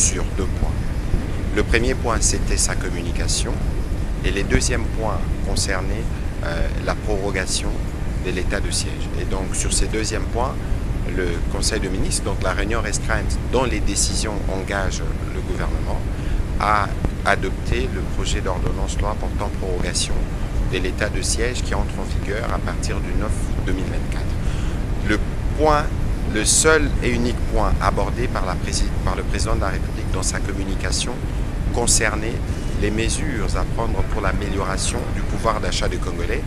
sur deux points. Le premier point, c'était sa communication, et les deuxièmes points concernaient la prorogation de l'état de siège. Et donc sur ces deuxièmes points, le Conseil de ministres, donc la réunion restreinte dont les décisions engagent le gouvernement, a adopté le projet d'ordonnance loi portant prorogation de l'état de siège qui entre en vigueur à partir du 9 août 2024. Le seul et unique point abordé par le président de la République dans sa communication concernait les mesures à prendre pour l'amélioration du pouvoir d'achat des Congolais.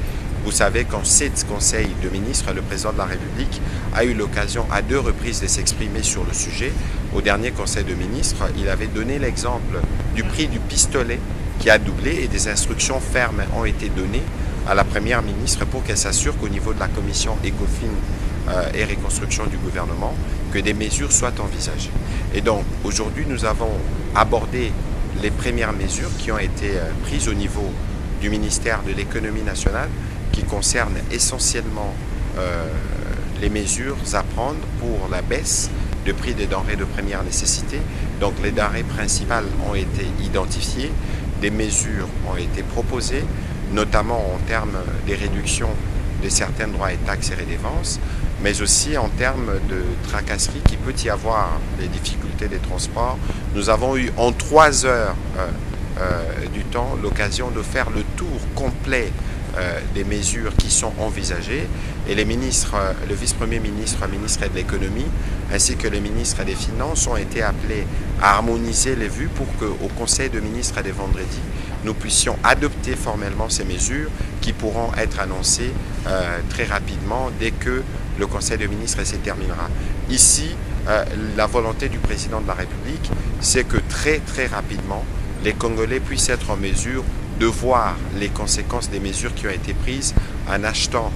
Vous savez qu'en 7 conseils de ministres, le président de la République a eu l'occasion à 2 reprises de s'exprimer sur le sujet. Au dernier conseil de ministres, il avait donné l'exemple du prix du pistolet qui a doublé et des instructions fermes ont été données à la première ministre pour qu'elle s'assure qu'au niveau de la commission ECOFIN et reconstruction du gouvernement, que des mesures soient envisagées. Et donc aujourd'hui, nous avons abordé les premières mesures qui ont été prises au niveau du ministère de l'économie nationale, qui concernent essentiellement les mesures à prendre pour la baisse de prix des denrées de première nécessité. Donc les denrées principales ont été identifiées, des mesures ont été proposées, notamment en termes des réductions de certains droits et taxes et redevances, mais aussi en termes de tracasseries qui peut y avoir, des difficultés des transports. Nous avons eu en 3 heures du temps l'occasion de faire le tour complet des mesures qui sont envisagées, et les ministres, le vice-premier ministre, le ministre de l'économie ainsi que le ministre des finances ont été appelés à harmoniser les vues pour qu'au conseil de ministres de vendredi, nous puissions adopter formellement ces mesures qui pourront être annoncées très rapidement dès que le conseil de ministres se terminera. Ici, la volonté du président de la République, c'est que très rapidement, les Congolais puissent être en mesure de voir les conséquences des mesures qui ont été prises en achetant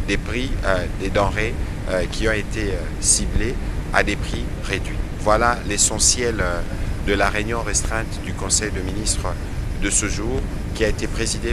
des prix des denrées qui ont été ciblés à des prix réduits. Voilà l'essentiel de la réunion restreinte du Conseil de ministres de ce jour qui a été présidée